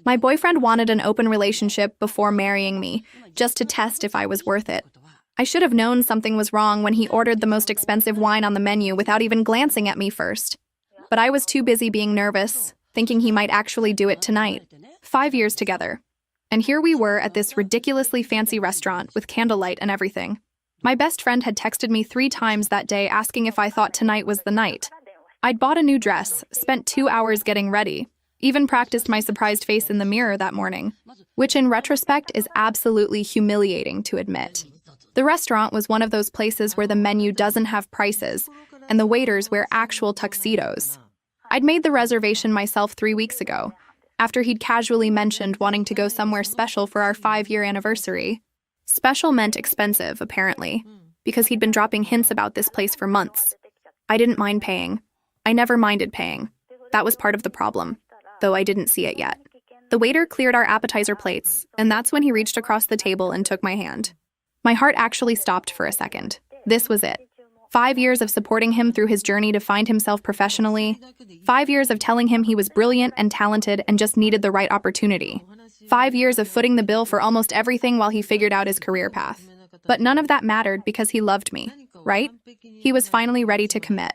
My boyfriend wanted an open relationship before marrying me, just to test if I was worth it. I should have known something was wrong when he ordered the most expensive wine on the menu without even glancing at me first. But I was too busy being nervous, thinking he might actually do it tonight. 5 years together. And here we were at this ridiculously fancy restaurant with candlelight and everything. My best friend had texted me 3 times that day asking if I thought tonight was the night. I'd bought a new dress, spent 2 hours getting ready, even practiced my surprised face in the mirror that morning, which in retrospect is absolutely humiliating to admit. The restaurant was one of those places where the menu doesn't have prices, and the waiters wear actual tuxedos. I'd made the reservation myself 3 weeks ago, after he'd casually mentioned wanting to go somewhere special for our 5-year anniversary. Special meant expensive, apparently, because he'd been dropping hints about this place for months. I didn't mind paying. I never minded paying. That was part of the problem, though I didn't see it yet. The waiter cleared our appetizer plates, and that's when he reached across the table and took my hand. My heart actually stopped for a second. This was it. 5 years of supporting him through his journey to find himself professionally. 5 years of telling him he was brilliant and talented and just needed the right opportunity. 5 years of footing the bill for almost everything while he figured out his career path. But none of that mattered because he loved me, right? He was finally ready to commit.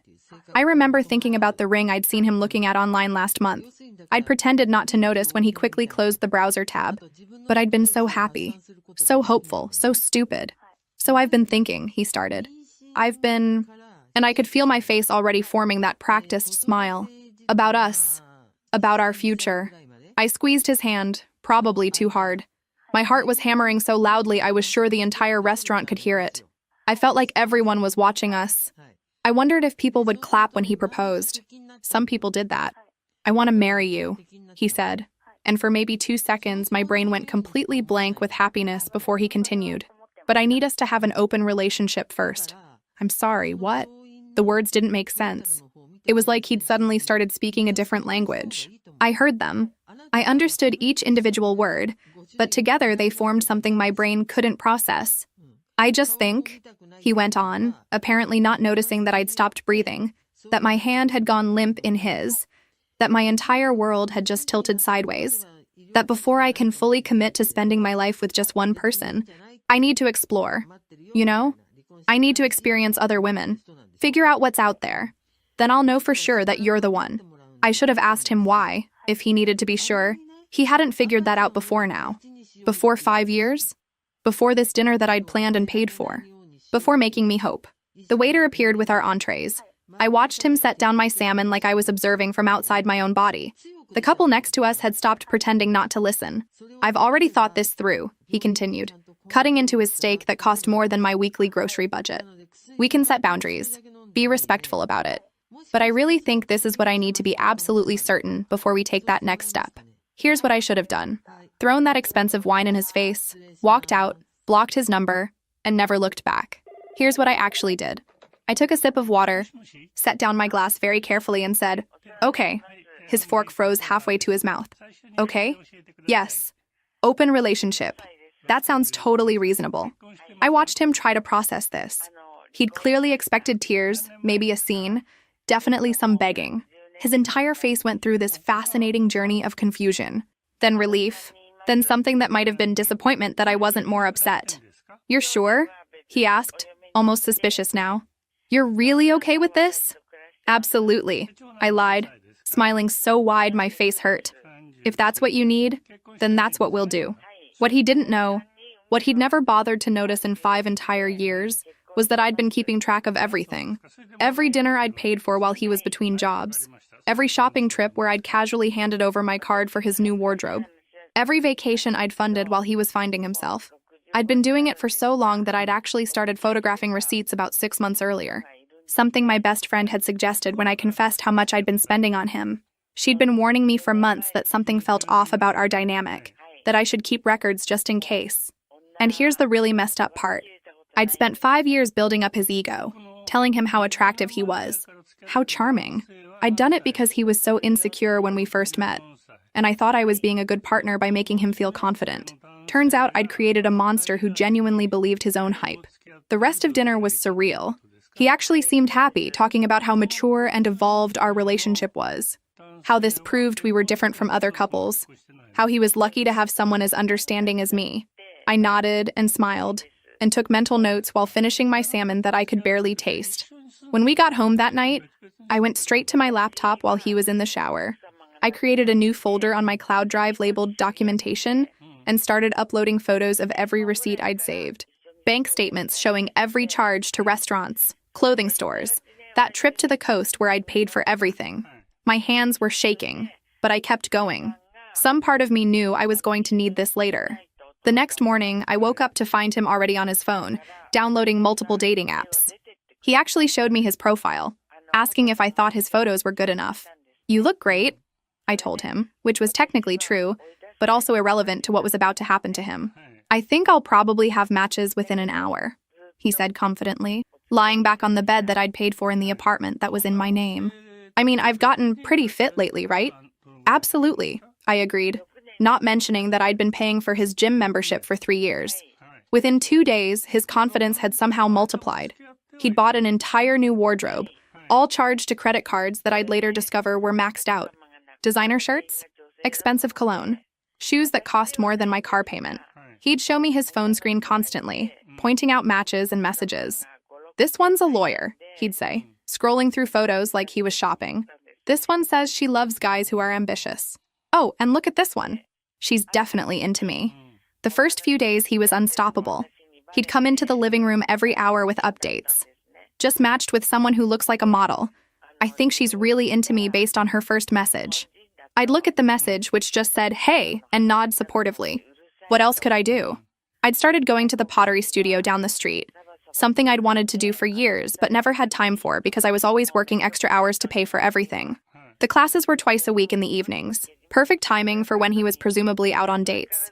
I remember thinking about the ring I'd seen him looking at online last month. I'd pretended not to notice when he quickly closed the browser tab. But I'd been so happy, so hopeful, so stupid. So I've been thinking, he started. And I could feel my face already forming that practiced smile. About us. About our future. I squeezed his hand, probably too hard. My heart was hammering so loudly I was sure the entire restaurant could hear it. I felt like everyone was watching us. I wondered if people would clap when he proposed. Some people did that. I want to marry you, he said. And for maybe 2 seconds, my brain went completely blank with happiness before he continued. But I need us to have an open relationship first. I'm sorry, what? The words didn't make sense. It was like he'd suddenly started speaking a different language. I heard them. I understood each individual word, but together they formed something my brain couldn't process. I just think, he went on, apparently not noticing that I'd stopped breathing, that my hand had gone limp in his, that my entire world had just tilted sideways, that before I can fully commit to spending my life with just one person, I need to explore, you know? I need to experience other women, figure out what's out there. Then I'll know for sure that you're the one. I should have asked him why, if he needed to be sure. He hadn't figured that out before now. Before 5 years? Before this dinner that I'd planned and paid for. Before making me hope. The waiter appeared with our entrees. I watched him set down my salmon like I was observing from outside my own body. The couple next to us had stopped pretending not to listen. I've already thought this through, he continued, cutting into his steak that cost more than my weekly grocery budget. We can set boundaries. Be respectful about it. But I really think this is what I need to be absolutely certain before we take that next step. Here's what I should have done. Thrown that expensive wine in his face, walked out, blocked his number, and never looked back. Here's what I actually did. I took a sip of water, set down my glass very carefully and said, "Okay." His fork froze halfway to his mouth. "Okay? Yes. Open relationship. That sounds totally reasonable." I watched him try to process this. He'd clearly expected tears, maybe a scene, definitely some begging. His entire face went through this fascinating journey of confusion, then relief, then something that might have been disappointment that I wasn't more upset. "You're sure?" he asked, almost suspicious now. "You're really okay with this?" "Absolutely," I lied, smiling so wide my face hurt. "If that's what you need, then that's what we'll do." What he didn't know, what he'd never bothered to notice in 5 entire years, was that I'd been keeping track of everything. Every dinner I'd paid for while he was between jobs. Every shopping trip where I'd casually handed over my card for his new wardrobe. Every vacation I'd funded while he was finding himself. I'd been doing it for so long that I'd actually started photographing receipts about 6 months earlier. Something my best friend had suggested when I confessed how much I'd been spending on him. She'd been warning me for months that something felt off about our dynamic, that I should keep records just in case. And here's the really messed up part. I'd spent 5 years building up his ego, telling him how attractive he was, how charming. I'd done it because he was so insecure when we first met, and I thought I was being a good partner by making him feel confident. Turns out I'd created a monster who genuinely believed his own hype. The rest of dinner was surreal. He actually seemed happy, talking about how mature and evolved our relationship was, how this proved we were different from other couples. how he was lucky to have someone as understanding as me. I nodded and smiled and took mental notes while finishing my salmon that I could barely taste. When we got home that night, I went straight to my laptop while he was in the shower. I created a new folder on my cloud drive labeled documentation and started uploading photos of every receipt I'd saved. Bank statements showing every charge to restaurants, clothing stores, that trip to the coast where I'd paid for everything. My hands were shaking, but I kept going. Some part of me knew I was going to need this later. The next morning, I woke up to find him already on his phone, downloading multiple dating apps. He actually showed me his profile, asking if I thought his photos were good enough. "You look great," I told him, which was technically true, but also irrelevant to what was about to happen to him. "I think I'll probably have matches within an hour," he said confidently, lying back on the bed that I'd paid for in the apartment that was in my name. "I mean, I've gotten pretty fit lately, right?" "Absolutely," I agreed, not mentioning that I'd been paying for his gym membership for 3 years. Within 2 days, his confidence had somehow multiplied. He'd bought an entire new wardrobe, all charged to credit cards that I'd later discover were maxed out. Designer shirts, expensive cologne, shoes that cost more than my car payment. He'd show me his phone screen constantly, pointing out matches and messages. "This one's a lawyer," he'd say, scrolling through photos like he was shopping. "This one says she loves guys who are ambitious. Oh, and look at this one. She's definitely into me." The first few days, he was unstoppable. He'd come into the living room every hour with updates. "Just matched with someone who looks like a model. I think she's really into me based on her first message." I'd look at the message, which just said, "Hey," and nod supportively. What else could I do? I'd started going to the pottery studio down the street, something I'd wanted to do for years, but never had time for because I was always working extra hours to pay for everything. The classes were twice a week in the evenings, perfect timing for when he was presumably out on dates.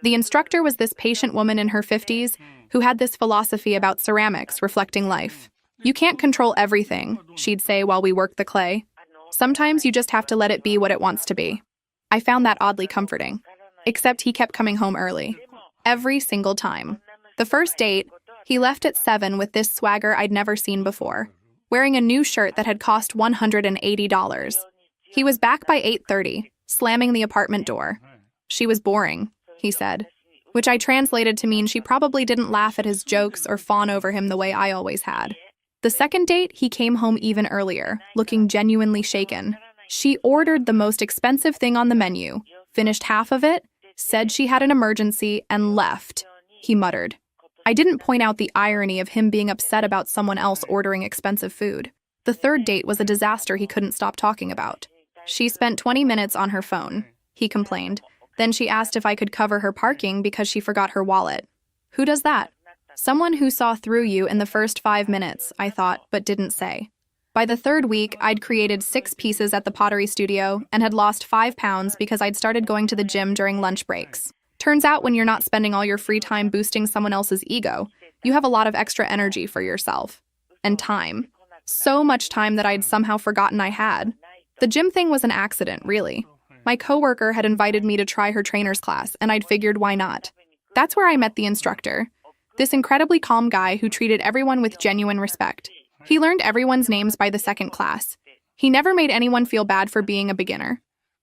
The instructor was this patient woman in her 50s who had this philosophy about ceramics reflecting life. "You can't control everything," she'd say while we worked the clay. "Sometimes you just have to let it be what it wants to be." I found that oddly comforting. Except he kept coming home early. Every single time. The first date, he left at 7 with this swagger I'd never seen before, wearing a new shirt that had cost $180. He was back by 8:30, slamming the apartment door. "She was boring," he said, which I translated to mean she probably didn't laugh at his jokes or fawn over him the way I always had. The second date, he came home even earlier, looking genuinely shaken. "She ordered the most expensive thing on the menu, finished half of it, said she had an emergency, and left," he muttered. I didn't point out the irony of him being upset about someone else ordering expensive food. The third date was a disaster he couldn't stop talking about. "She spent 20 minutes on her phone," he complained. "Then she asked if I could cover her parking because she forgot her wallet." Who does that? Someone who saw through you in the first 5 minutes, I thought, but didn't say. By the third week, I'd created 6 pieces at the pottery studio and had lost 5 pounds because I'd started going to the gym during lunch breaks. Turns out when you're not spending all your free time boosting someone else's ego, you have a lot of extra energy for yourself. And time. So much time that I'd somehow forgotten I had. The gym thing was an accident, really. My coworker had invited me to try her trainer's class, and I'd figured why not. That's where I met the instructor. This incredibly calm guy who treated everyone with genuine respect. He learned everyone's names by the second class. He never made anyone feel bad for being a beginner.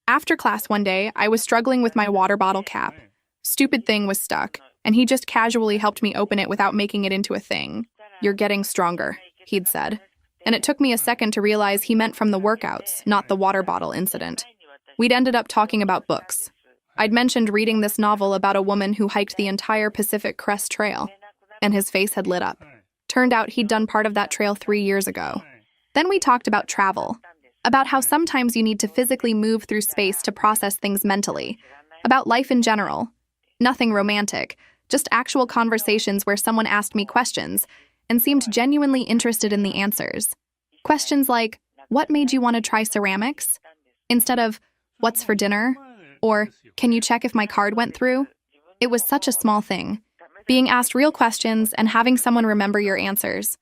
After class one day, I was struggling with my water bottle cap. Stupid thing was stuck, and he just casually helped me open it without making it into a thing. "You're getting stronger," he'd said. And it took me a second to realize he meant from the workouts, not the water bottle incident. We'd ended up talking about books. I'd mentioned reading this novel about a woman who hiked the entire Pacific Crest Trail, and his face had lit up. Turned out he'd done part of that trail 3 years ago. Then we talked about travel, about how sometimes you need to physically move through space to process things mentally, about life in general. Nothing romantic, just actual conversations where someone asked me questions and seemed genuinely interested in the answers. Questions like, "What made you want to try ceramics?" Instead of, "What's for dinner?" Or, "Can you check if my card went through?" It was such a small thing. Being asked real questions and having someone remember your answers.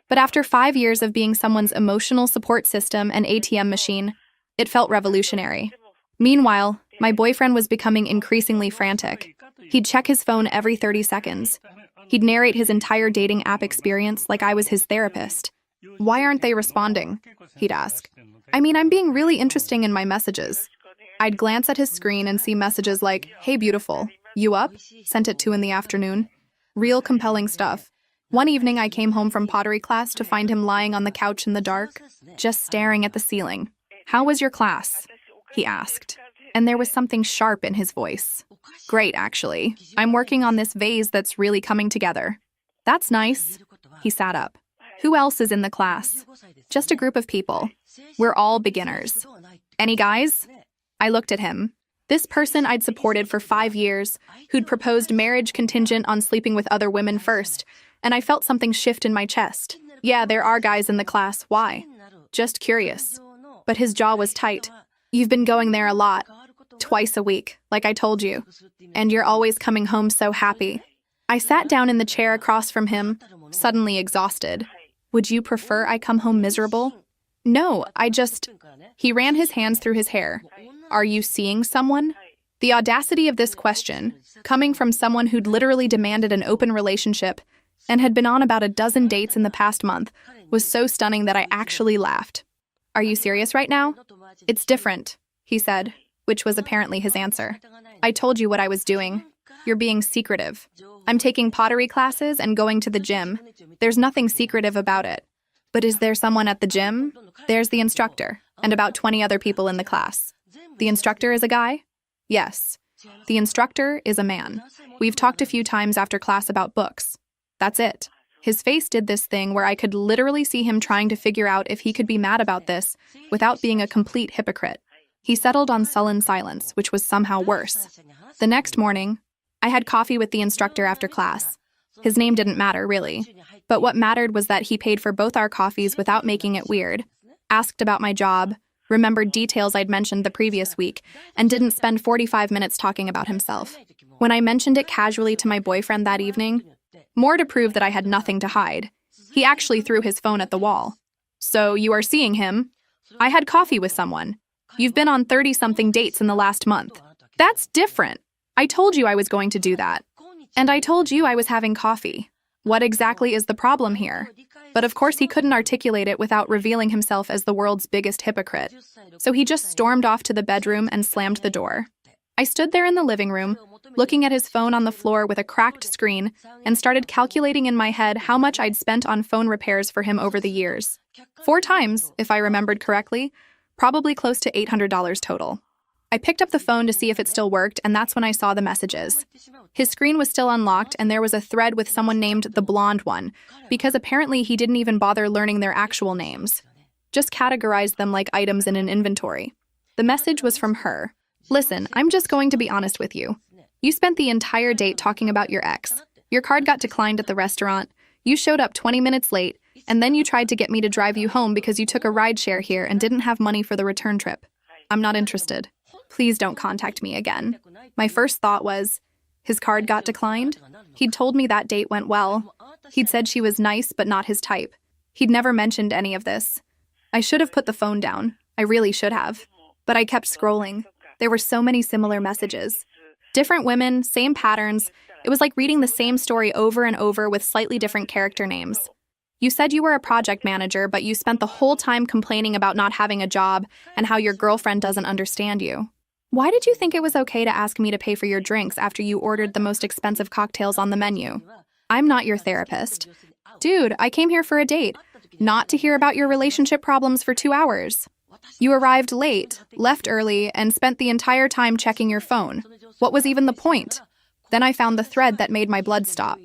But after 5 years of being someone's emotional support system and ATM machine, it felt revolutionary. Meanwhile, my boyfriend was becoming increasingly frantic. He'd check his phone every 30 seconds. He'd narrate his entire dating app experience like I was his therapist. "Why aren't they responding?" he'd ask. "I mean, I'm being really interesting in my messages." I'd glance at his screen and see messages like, "Hey beautiful, you up?" Sent at 2 in the afternoon. Real compelling stuff. One evening I came home from pottery class to find him lying on the couch in the dark, just staring at the ceiling. "How was your class?" he asked. And there was something sharp in his voice. "Great, actually. I'm working on this vase that's really coming together." "That's nice." He sat up. "Who else is in the class?" "Just a group of people. We're all beginners." "Any guys?" I looked at him. This person I'd supported for 5 years, who'd proposed marriage contingent on sleeping with other women first, and I felt something shift in my chest. "Yeah, there are guys in the class. Why?" "Just curious." But his jaw was tight. "You've been going there a lot. Twice a week, like I told you. And you're always coming home so happy." I sat down in the chair across from him, suddenly exhausted. "Would you prefer I come home miserable?" "No, He ran his hands through his hair. "Are you seeing someone?" The audacity of this question, coming from someone who'd literally demanded an open relationship and had been on about a dozen dates in the past month, was so stunning that I actually laughed. "Are you serious right now?" "It's different," he said, which was apparently his answer. "I told you what I was doing. You're being secretive. I'm taking pottery classes and going to the gym. There's nothing secretive about it." "But is there someone at the gym?" "There's the instructor, and about 20 other people in the class." "The instructor is a guy?" "Yes. The instructor is a man. We've talked a few times after class about books. That's it." His face did this thing where I could literally see him trying to figure out if he could be mad about this without being a complete hypocrite. He settled on sullen silence, which was somehow worse. The next morning, I had coffee with the instructor after class. His name didn't matter, really. But what mattered was that he paid for both our coffees without making it weird, asked about my job, remembered details I'd mentioned the previous week, and didn't spend 45 minutes talking about himself. When I mentioned it casually to my boyfriend that evening, more to prove that I had nothing to hide, he actually threw his phone at the wall. "So you are seeing him?" "I had coffee with someone." "You've been on 30-something dates in the last month." "That's different. I told you I was going to do that. And I told you I was having coffee. What exactly is the problem here?" But of course he couldn't articulate it without revealing himself as the world's biggest hypocrite. So he just stormed off to the bedroom and slammed the door. I stood there in the living room, looking at his phone on the floor with a cracked screen, and started calculating in my head how much I'd spent on phone repairs for him over the years. 4 times, if I remembered correctly, probably close to $800 total. I picked up the phone to see if it still worked, and that's when I saw the messages. His screen was still unlocked, and there was a thread with someone named the Blonde One, because apparently he didn't even bother learning their actual names. Just categorized them like items in an inventory. The message was from her. "Listen, I'm just going to be honest with you. You spent the entire date talking about your ex. Your card got declined at the restaurant. You showed up 20 minutes late, and then you tried to get me to drive you home because you took a rideshare here and didn't have money for the return trip. I'm not interested. Please don't contact me again." My first thought was, his card got declined? He'd told me that date went well. He'd said she was nice but not his type. He'd never mentioned any of this. I should have put the phone down. I really should have. But I kept scrolling. There were so many similar messages. Different women, same patterns. It was like reading the same story over and over with slightly different character names. "You said you were a project manager, but you spent the whole time complaining about not having a job and how your girlfriend doesn't understand you. Why did you think it was okay to ask me to pay for your drinks after you ordered the most expensive cocktails on the menu? I'm not your therapist. Dude, I came here for a date, not to hear about your relationship problems for 2 hours. You arrived late, left early, and spent the entire time checking your phone. What was even the point?" Then I found the thread that made my blood stop.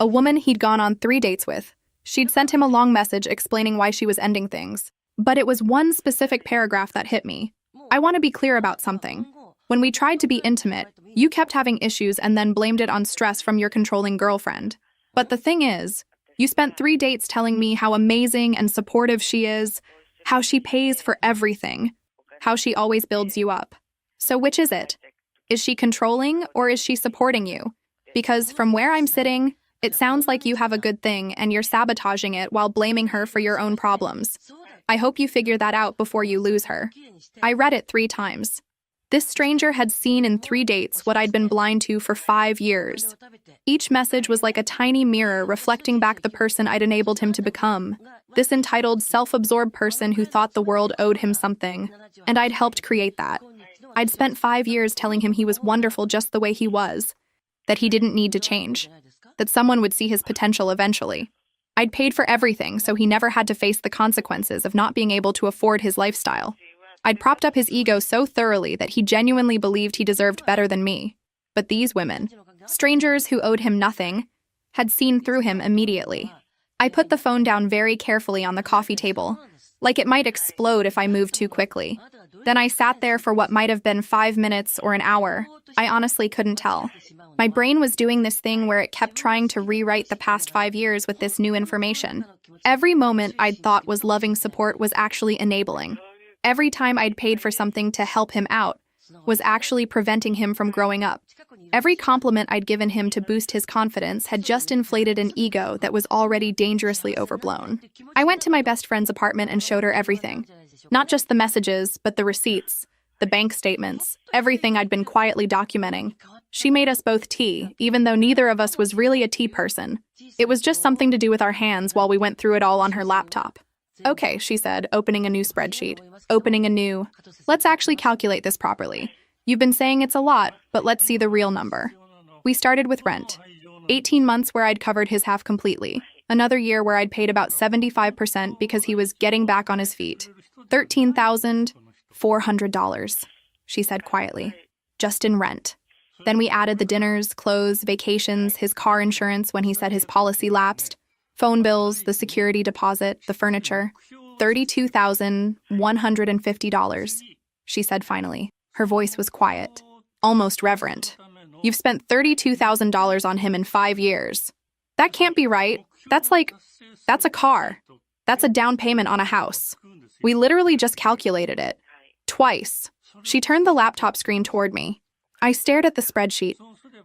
A woman he'd gone on 3 dates with. She'd sent him a long message explaining why she was ending things. But it was one specific paragraph that hit me. "I want to be clear about something. When we tried to be intimate, you kept having issues and then blamed it on stress from your controlling girlfriend. But the thing is, you spent 3 dates telling me how amazing and supportive she is, how she pays for everything, how she always builds you up. So which is it? Is she controlling or is she supporting you? Because from where I'm sitting, it sounds like you have a good thing and you're sabotaging it while blaming her for your own problems. I hope you figure that out before you lose her." I read it 3 times. This stranger had seen in 3 dates what I'd been blind to for 5 years. Each message was like a tiny mirror reflecting back the person I'd enabled him to become. This entitled, self-absorbed person who thought the world owed him something. And I'd helped create that. I'd spent 5 years telling him he was wonderful just the way he was, that he didn't need to change, that someone would see his potential eventually. I'd paid for everything, so he never had to face the consequences of not being able to afford his lifestyle. I'd propped up his ego so thoroughly that he genuinely believed he deserved better than me. But these women, strangers who owed him nothing, had seen through him immediately. I put the phone down very carefully on the coffee table, like it might explode if I moved too quickly. Then I sat there for what might have been 5 minutes or an hour. I honestly couldn't tell. My brain was doing this thing where it kept trying to rewrite the past 5 years with this new information. Every moment I'd thought was loving support was actually enabling. Every time I'd paid for something to help him out was actually preventing him from growing up. Every compliment I'd given him to boost his confidence had just inflated an ego that was already dangerously overblown. I went to my best friend's apartment and showed her everything. Not just the messages, but the receipts, the bank statements, everything I'd been quietly documenting. She made us both tea, even though neither of us was really a tea person. It was just something to do with our hands while we went through it all on her laptop. Okay, she said, opening a new spreadsheet. Let's actually calculate this properly. You've been saying it's a lot, but let's see the real number. We started with rent. 18 months where I'd covered his half completely. Another year where I'd paid about 75% because he was getting back on his feet. $13,400, she said quietly, just in rent. Then we added the dinners, clothes, vacations, his car insurance when he said his policy lapsed, phone bills, the security deposit, the furniture. $32,150, she said finally. Her voice was quiet, almost reverent. You've spent $32,000 on him in 5 years. That can't be right. That's a car. That's a down payment on a house. We literally just calculated it. Twice. She turned the laptop screen toward me. I stared at the spreadsheet.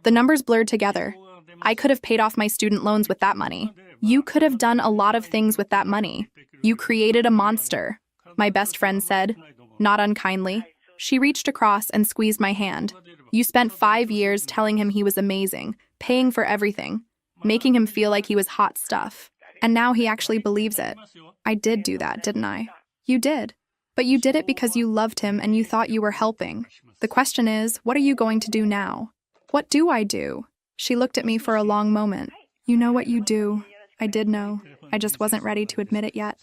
The numbers blurred together. I could have paid off my student loans with that money. You could have done a lot of things with that money. You created a monster, my best friend said, not unkindly. She reached across and squeezed my hand. You spent 5 years telling him he was amazing, paying for everything, making him feel like he was hot stuff. And now he actually believes it. I did do that, didn't I? You did. But you did it because you loved him and you thought you were helping. The question is, what are you going to do now? What do I do? She looked at me for a long moment. You know what you do. I did know. I just wasn't ready to admit it yet.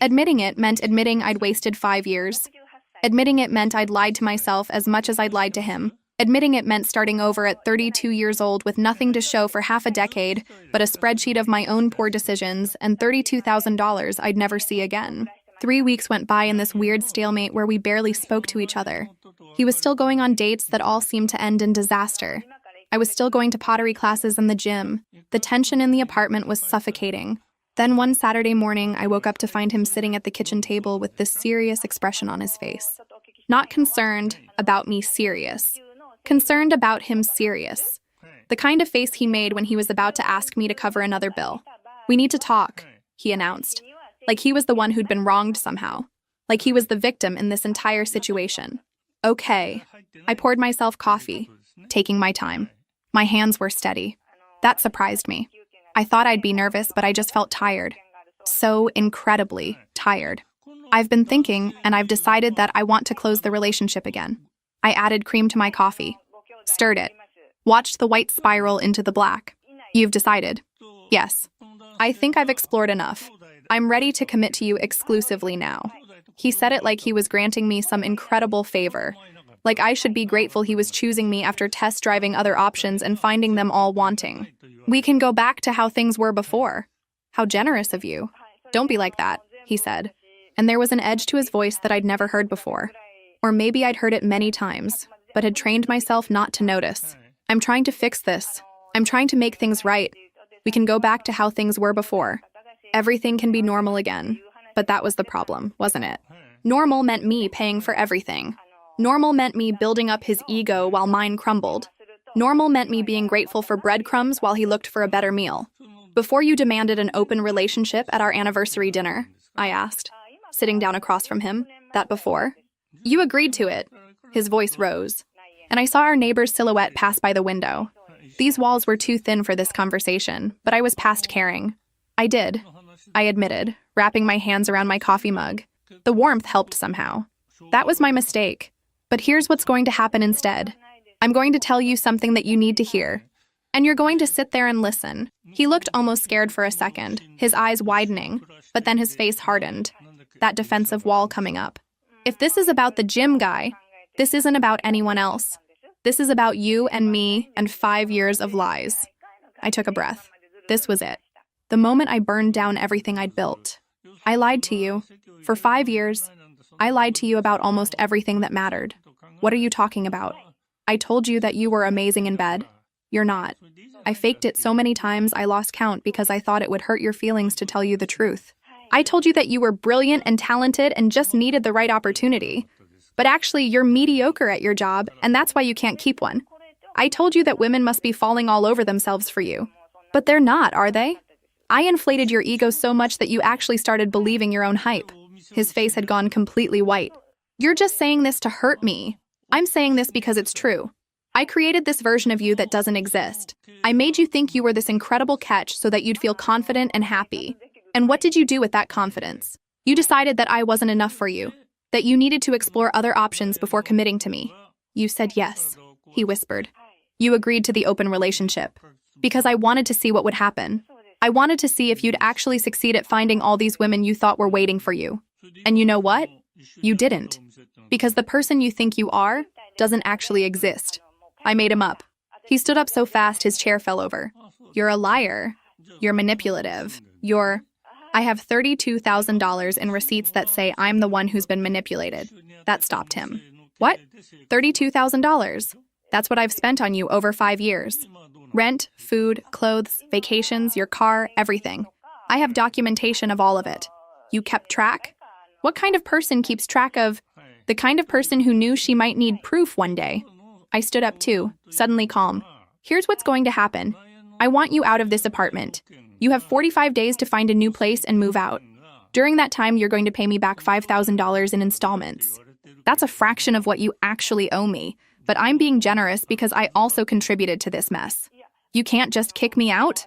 Admitting it meant admitting I'd wasted 5 years. Admitting it meant I'd lied to myself as much as I'd lied to him. Admitting it meant starting over at 32 years old with nothing to show for half a decade, but a spreadsheet of my own poor decisions and $32,000 I'd never see again. 3 weeks went by in this weird stalemate where we barely spoke to each other. He was still going on dates that all seemed to end in disaster. I was still going to pottery classes and the gym. The tension in the apartment was suffocating. Then one Saturday morning, I woke up to find him sitting at the kitchen table with this serious expression on his face. Not concerned about me serious. Concerned about him serious. The kind of face he made when he was about to ask me to cover another bill. We need to talk, he announced. Like he was the one who'd been wronged somehow. Like he was the victim in this entire situation. Okay. I poured myself coffee, taking my time. My hands were steady. That surprised me. I thought I'd be nervous, but I just felt tired. So incredibly tired. I've been thinking, and I've decided that I want to close the relationship again. I added cream to my coffee, stirred it, watched the white spiral into the black. You've decided? Yes. I think I've explored enough. I'm ready to commit to you exclusively now. He said it like he was granting me some incredible favor. Like I should be grateful he was choosing me after test driving other options and finding them all wanting. We can go back to how things were before. How generous of you. Don't be like that, he said. And there was an edge to his voice that I'd never heard before. Or maybe I'd heard it many times, but had trained myself not to notice. I'm trying to fix this. I'm trying to make things right. We can go back to how things were before. Everything can be normal again. But that was the problem, wasn't it? Normal meant me paying for everything. Normal meant me building up his ego while mine crumbled. Normal meant me being grateful for breadcrumbs while he looked for a better meal. Before you demanded an open relationship at our anniversary dinner, I asked, sitting down across from him, that before? You agreed to it. His voice rose. And I saw our neighbor's silhouette pass by the window. These walls were too thin for this conversation, but I was past caring. I did, I admitted, wrapping my hands around my coffee mug. The warmth helped somehow. That was my mistake. But here's what's going to happen instead. I'm going to tell you something that you need to hear. And you're going to sit there and listen. He looked almost scared for a second, his eyes widening, but then his face hardened. That defensive wall coming up. If this is about the gym guy, this isn't about anyone else. This is about you and me and 5 years of lies. I took a breath. This was it. The moment I burned down everything I'd built. I lied to you. For 5 years, I lied to you about almost everything that mattered. What are you talking about? I told you that you were amazing in bed. You're not. I faked it so many times I lost count because I thought it would hurt your feelings to tell you the truth. I told you that you were brilliant and talented and just needed the right opportunity. But actually, you're mediocre at your job, and that's why you can't keep one. I told you that women must be falling all over themselves for you. But they're not, are they? I inflated your ego so much that you actually started believing your own hype. His face had gone completely white. You're just saying this to hurt me. I'm saying this because it's true. I created this version of you that doesn't exist. I made you think you were this incredible catch so that you'd feel confident and happy. And what did you do with that confidence? You decided that I wasn't enough for you, that you needed to explore other options before committing to me. You said yes, he whispered. You agreed to the open relationship. Because I wanted to see what would happen. I wanted to see if you'd actually succeed at finding all these women you thought were waiting for you. And you know what? You didn't. Because the person you think you are doesn't actually exist. I made him up. He stood up so fast his chair fell over. You're a liar. You're manipulative. I have $32,000 in receipts that say I'm the one who's been manipulated. That stopped him. What? $32,000? That's what I've spent on you over 5 years. Rent, food, clothes, vacations, your car, everything. I have documentation of all of it. You kept track? What kind of person keeps track of? The kind of person who knew she might need proof one day. I stood up too, suddenly calm. Here's what's going to happen. I want you out of this apartment. You have 45 days to find a new place and move out. During that time, you're going to pay me back $5,000 in installments. That's a fraction of what you actually owe me, but I'm being generous because I also contributed to this mess. You can't just kick me out?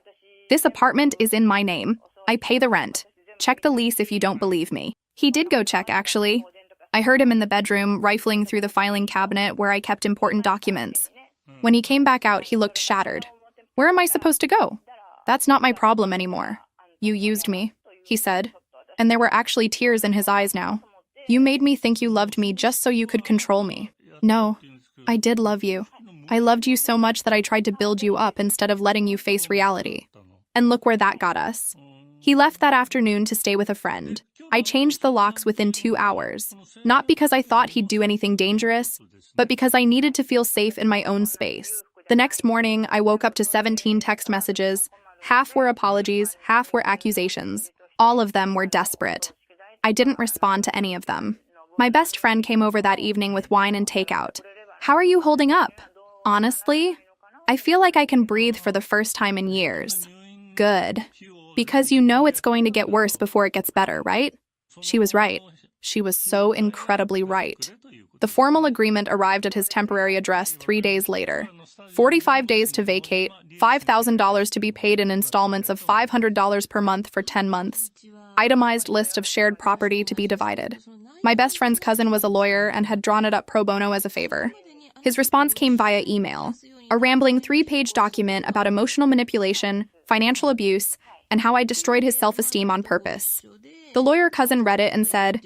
This apartment is in my name. I pay the rent. Check the lease if you don't believe me. He did go check, actually. I heard him in the bedroom, rifling through the filing cabinet where I kept important documents. When he came back out, he looked shattered. Where am I supposed to go? That's not my problem anymore. You used me, he said, and there were actually tears in his eyes now. You made me think you loved me just so you could control me. No, I did love you. I loved you so much that I tried to build you up instead of letting you face reality. And look where that got us. He left that afternoon to stay with a friend. I changed the locks within 2 hours, not because I thought he'd do anything dangerous, but because I needed to feel safe in my own space. The next morning, I woke up to 17 text messages. Half were apologies, half were accusations. All of them were desperate. I didn't respond to any of them. My best friend came over that evening with wine and takeout. How are you holding up? Honestly, I feel like I can breathe for the first time in years. Good. Because you know it's going to get worse before it gets better, right? She was right. She was so incredibly right. The formal agreement arrived at his temporary address 3 days later. 45 days to vacate, $5,000 to be paid in installments of $500 per month for 10 months. Itemized list of shared property to be divided. My best friend's cousin was a lawyer and had drawn it up pro bono as a favor. His response came via email, a rambling 3-page document about emotional manipulation, financial abuse, and how I destroyed his self-esteem on purpose. The lawyer cousin read it and said,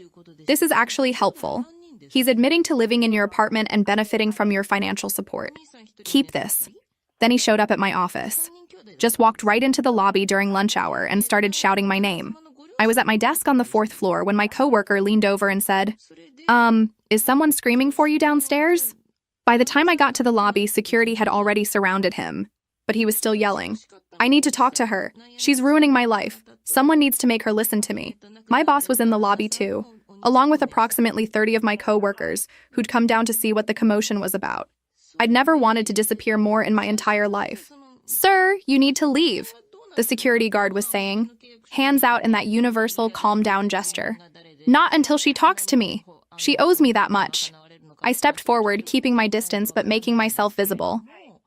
"This is actually helpful. He's admitting to living in your apartment and benefiting from your financial support. Keep this." Then he showed up at my office. Just walked right into the lobby during lunch hour and started shouting my name. I was at my desk on the 4th floor when my coworker leaned over and said, is someone screaming for you downstairs?" By the time I got to the lobby, security had already surrounded him. But he was still yelling, "I need to talk to her. She's ruining my life. Someone needs to make her listen to me." My boss was in the lobby too, along with approximately 30 of my co-workers who'd come down to see what the commotion was about. I'd never wanted to disappear more in my entire life. "Sir, you need to leave," the security guard was saying, hands out in that universal calm down gesture. "Not until she talks to me. She owes me that much." I stepped forward, keeping my distance but making myself visible.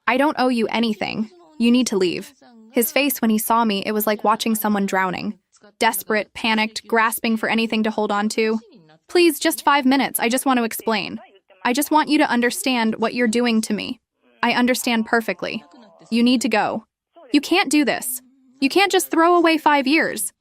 "I don't owe you anything. You need to leave." His face when he saw me, it was like watching someone drowning. Desperate, panicked, grasping for anything to hold on to. "Please, just 5 minutes, I just want to explain." I just want you to understand what you're doing to me. I understand perfectly. You need to go. You can't do this. You can't just throw away 5 years.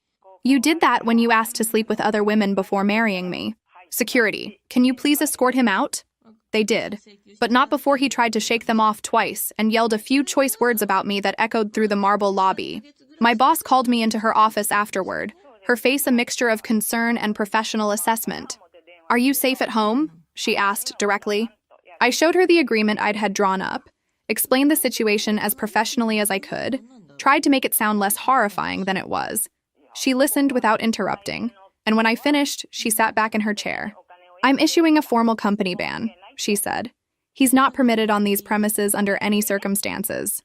You did that when you asked to sleep with other women before marrying me. Security, can you please escort him out? They did, but not before he tried to shake them off twice and yelled a few choice words about me that echoed through the marble lobby. My boss called me into her office afterward, her face a mixture of concern and professional assessment. Are you safe at home? She asked directly. I showed her the agreement I'd had drawn up, explained the situation as professionally as I could, tried to make it sound less horrifying than it was. She listened without interrupting, and when I finished, she sat back in her chair. I'm issuing a formal company ban, she said. He's not permitted on these premises under any circumstances.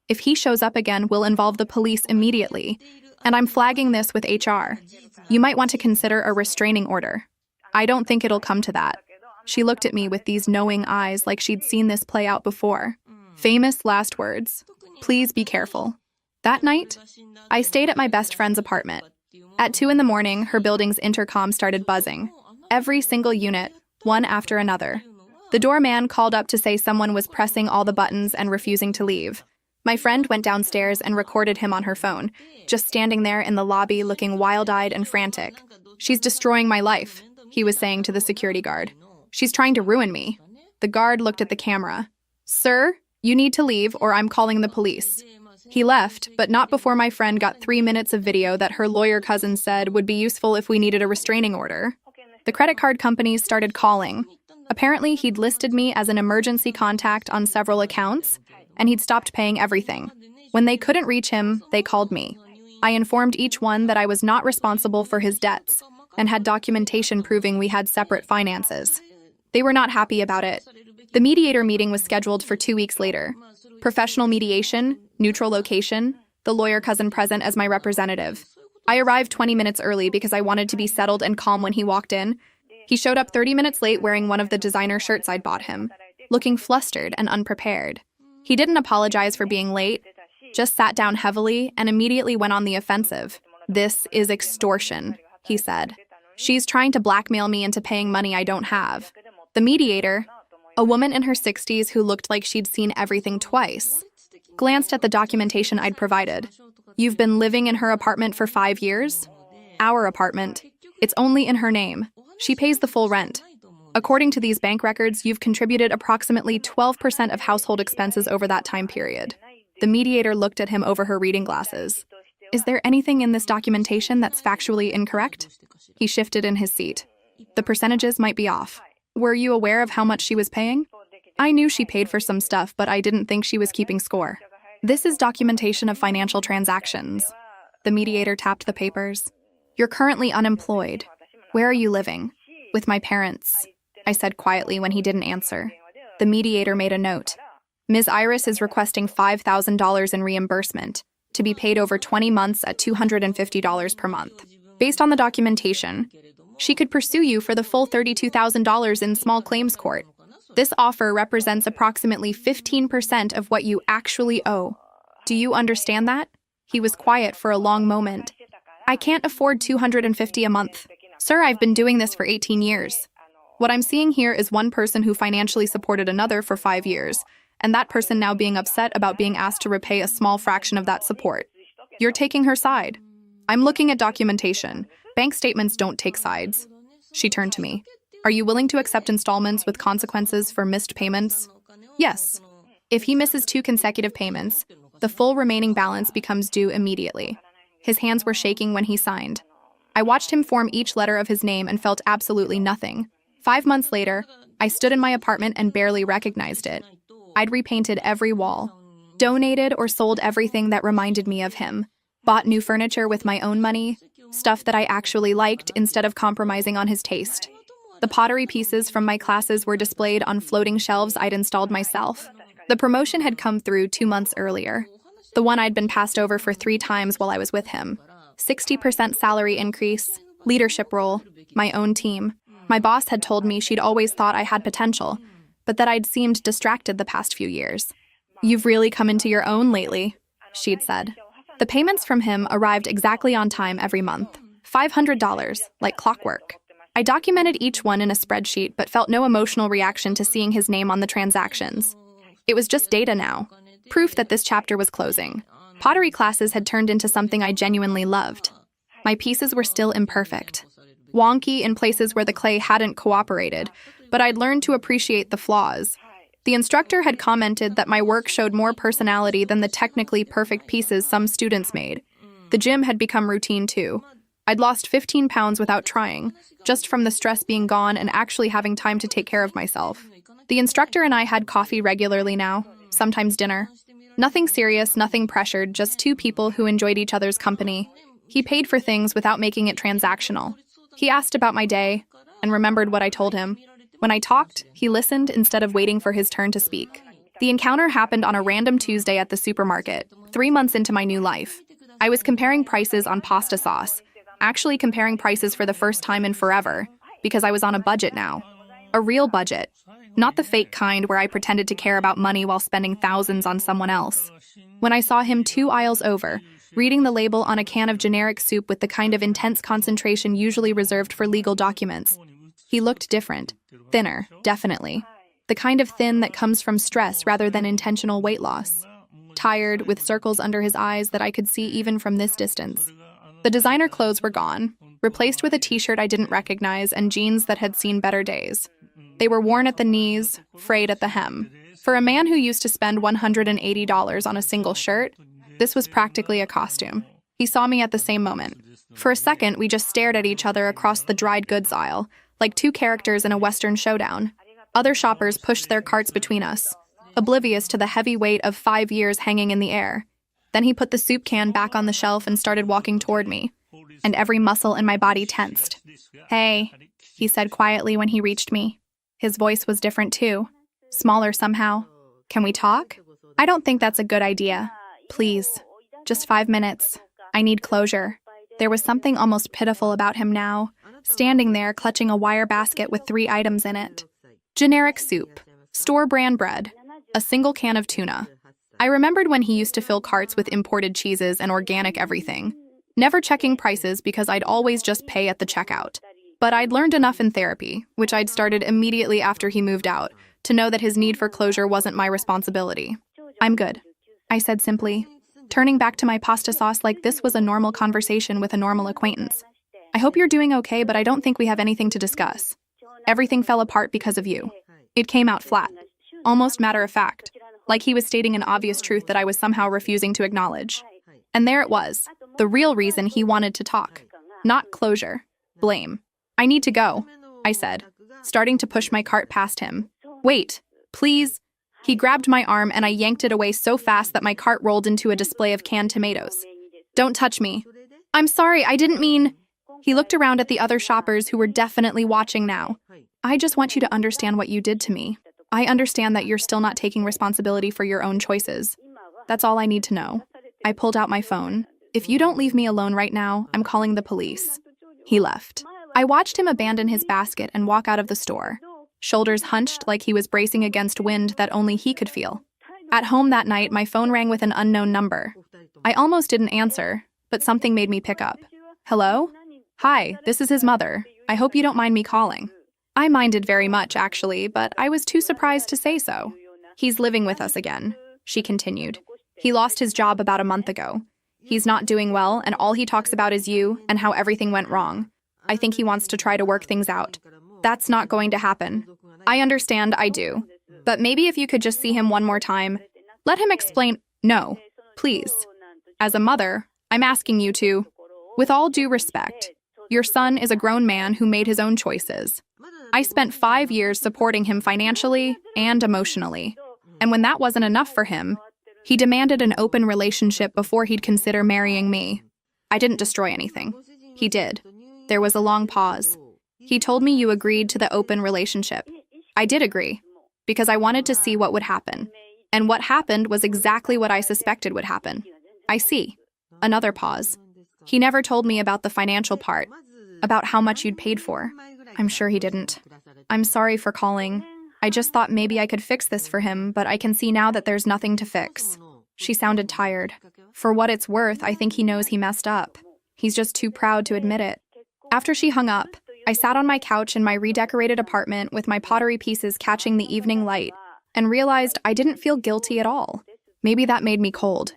If he shows up again, we'll involve the police immediately, and I'm flagging this with HR. You might want to consider a restraining order. I don't think it'll come to that. She looked at me with these knowing eyes like she'd seen this play out before. Famous last words. Please be careful. That night, I stayed at my best friend's apartment. At 2 a.m, her building's intercom started buzzing. Every single unit, one after another. The doorman called up to say someone was pressing all the buttons and refusing to leave. My friend went downstairs and recorded him on her phone, just standing there in the lobby looking wild-eyed and frantic. She's destroying my life, he was saying to the security guard. She's trying to ruin me. The guard looked at the camera. Sir, you need to leave or I'm calling the police. He left, but not before my friend got 3 minutes of video that her lawyer cousin said would be useful if we needed a restraining order. The credit card companies started calling. Apparently, he'd listed me as an emergency contact on several accounts, and he'd stopped paying everything. When they couldn't reach him, they called me. I informed each one that I was not responsible for his debts and had documentation proving we had separate finances. They were not happy about it. The mediator meeting was scheduled for 2 weeks later. Professional mediation, neutral location, the lawyer cousin present as my representative. I arrived 20 minutes early because I wanted to be settled and calm when he walked in. He showed up 30 minutes late wearing one of the designer shirts I'd bought him, looking flustered and unprepared. He didn't apologize for being late, just sat down heavily and immediately went on the offensive. This is extortion, he said. She's trying to blackmail me into paying money I don't have. The mediator, a woman in her 60s who looked like she'd seen everything twice, glanced at the documentation I'd provided. You've been living in her apartment for 5 years? Our apartment. It's only in her name. She pays the full rent. According to these bank records, you've contributed approximately 12% of household expenses over that time period. The mediator looked at him over her reading glasses. Is there anything in this documentation that's factually incorrect? He shifted in his seat. The percentages might be off. Were you aware of how much she was paying? I knew she paid for some stuff, but I didn't think she was keeping score. This is documentation of financial transactions. The mediator tapped the papers. You're currently unemployed. Where are you living? With my parents, I said quietly when he didn't answer. The mediator made a note. Ms. Iris is requesting $5,000 in reimbursement, to be paid over 20 months at $250 per month. Based on the documentation, she could pursue you for the full $32,000 in small claims court. This offer represents approximately 15% of what you actually owe. Do you understand that? He was quiet for a long moment. I can't afford $250 a month. Sir, I've been doing this for 18 years. What I'm seeing here is one person who financially supported another for 5 years, and that person now being upset about being asked to repay a small fraction of that support. You're taking her side. I'm looking at documentation. Bank statements don't take sides. She turned to me. Are you willing to accept installments with consequences for missed payments? Yes. If he misses 2 consecutive payments, the full remaining balance becomes due immediately. His hands were shaking when he signed. I watched him form each letter of his name and felt absolutely nothing. 5 months later, I stood in my apartment and barely recognized it. I'd repainted every wall, donated or sold everything that reminded me of him, bought new furniture with my own money, stuff that I actually liked instead of compromising on his taste. The pottery pieces from my classes were displayed on floating shelves I'd installed myself. The promotion had come through 2 months earlier, the one I'd been passed over for 3 times while I was with him. 60% salary increase, leadership role, my own team. My boss had told me she'd always thought I had potential, but that I'd seemed distracted the past few years. You've really come into your own lately, she'd said. The payments from him arrived exactly on time every month. $500, like clockwork. I documented each one in a spreadsheet but felt no emotional reaction to seeing his name on the transactions. It was just data now, proof that this chapter was closing. Pottery classes had turned into something I genuinely loved. My pieces were still imperfect, wonky in places where the clay hadn't cooperated, but I'd learned to appreciate the flaws. The instructor had commented that my work showed more personality than the technically perfect pieces some students made. The gym had become routine too. I'd lost 15 pounds without trying, just from the stress being gone and actually having time to take care of myself. The instructor and I had coffee regularly now, sometimes dinner. Nothing serious, nothing pressured, just two people who enjoyed each other's company. He paid for things without making it transactional. He asked about my day and remembered what I told him. When I talked, he listened instead of waiting for his turn to speak. The encounter happened on a random Tuesday at the supermarket, 3 months into my new life. I was comparing prices on pasta sauce, actually comparing prices for the first time in forever, because I was on a budget now. A real budget. Not the fake kind where I pretended to care about money while spending thousands on someone else. When I saw him 2 aisles over, reading the label on a can of generic soup with the kind of intense concentration usually reserved for legal documents, he looked different. Thinner, definitely. The kind of thin that comes from stress rather than intentional weight loss. Tired, with circles under his eyes that I could see even from this distance. The designer clothes were gone, replaced with a t-shirt I didn't recognize and jeans that had seen better days. They were worn at the knees, frayed at the hem. For a man who used to spend $180 on a single shirt, this was practically a costume. He saw me at the same moment. For a second, we just stared at each other across the dried goods aisle, like two characters in a Western showdown. Other shoppers pushed their carts between us, oblivious to the heavy weight of 5 years hanging in the air. Then he put the soup can back on the shelf and started walking toward me, and every muscle in my body tensed. "Hey," he said quietly when he reached me. His voice was different too, smaller somehow. "Can we talk? I don't think that's a good idea. Please, just 5 minutes. I need closure." There was something almost pitiful about him now, standing there clutching a wire basket with 3 items in it. Generic soup, store-brand bread, a single can of tuna. I remembered when he used to fill carts with imported cheeses and organic everything, never checking prices because I'd always just pay at the checkout. But I'd learned enough in therapy, which I'd started immediately after he moved out, to know that his need for closure wasn't my responsibility. "I'm good," I said simply, turning back to my pasta sauce like this was a normal conversation with a normal acquaintance. "I hope you're doing okay, but I don't think we have anything to discuss. Everything fell apart because of you." It came out flat, almost matter of fact, like he was stating an obvious truth that I was somehow refusing to acknowledge. And there it was, the real reason he wanted to talk. Not closure. Blame. "I need to go," I said, starting to push my cart past him. "Wait, please." He grabbed my arm and I yanked it away so fast that my cart rolled into a display of canned tomatoes. "Don't touch me." "I'm sorry, I didn't mean..." He looked around at the other shoppers who were definitely watching now. "I just want you to understand what you did to me. I understand that you're still not taking responsibility for your own choices. That's all I need to know." I pulled out my phone. "If you don't leave me alone right now, I'm calling the police." He left. I watched him abandon his basket and walk out of the store, shoulders hunched like he was bracing against wind that only he could feel. At home that night, my phone rang with an unknown number. I almost didn't answer, but something made me pick up. "Hello? Hi, this is his mother. I hope you don't mind me calling." I minded very much, actually, but I was too surprised to say so. "He's living with us again," she continued. "He lost his job about a month ago. He's not doing well, and all he talks about is you and how everything went wrong. I think he wants to try to work things out. That's not going to happen. I understand, I do. But maybe if you could just see him one more time, let him explain." "No, please. As a mother, I'm asking you to. With all due respect, your son is a grown man who made his own choices. I spent 5 years supporting him financially and emotionally. And when that wasn't enough for him, he demanded an open relationship before he'd consider marrying me. I didn't destroy anything. He did." There was a long pause. "He told me you agreed to the open relationship." I did agree, because I wanted to see what would happen. And what happened was exactly what I suspected would happen. "I see." Another pause. "He never told me about the financial part, about how much you'd paid for." I'm sure he didn't. "I'm sorry for calling. I just thought maybe I could fix this for him, but I can see now that there's nothing to fix." She sounded tired. For what it's worth, I think he knows he messed up. He's just too proud to admit it. After she hung up, I sat on my couch in my redecorated apartment with my pottery pieces catching the evening light and realized I didn't feel guilty at all. Maybe that made me cold.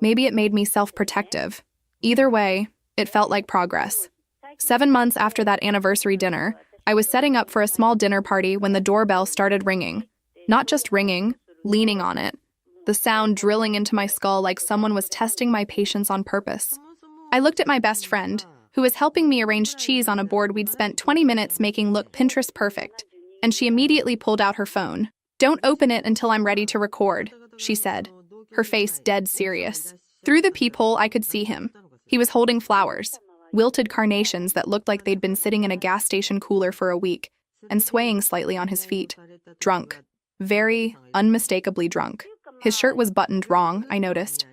Maybe it made me self-protective. Either way, it felt like progress. 7 months after that anniversary dinner, I was setting up for a small dinner party when the doorbell started ringing. Not just ringing, leaning on it. The sound drilling into my skull like someone was testing my patience on purpose. I looked at my best friend, who was helping me arrange cheese on a board we'd spent 20 minutes making look Pinterest perfect, and she immediately pulled out her phone. "Don't open it until I'm ready to record," she said, her face dead serious. Through the peephole, I could see him. He was holding flowers, wilted carnations that looked like they'd been sitting in a gas station cooler for a week, and swaying slightly on his feet. Drunk. Very, unmistakably drunk. His shirt was buttoned wrong, I noticed,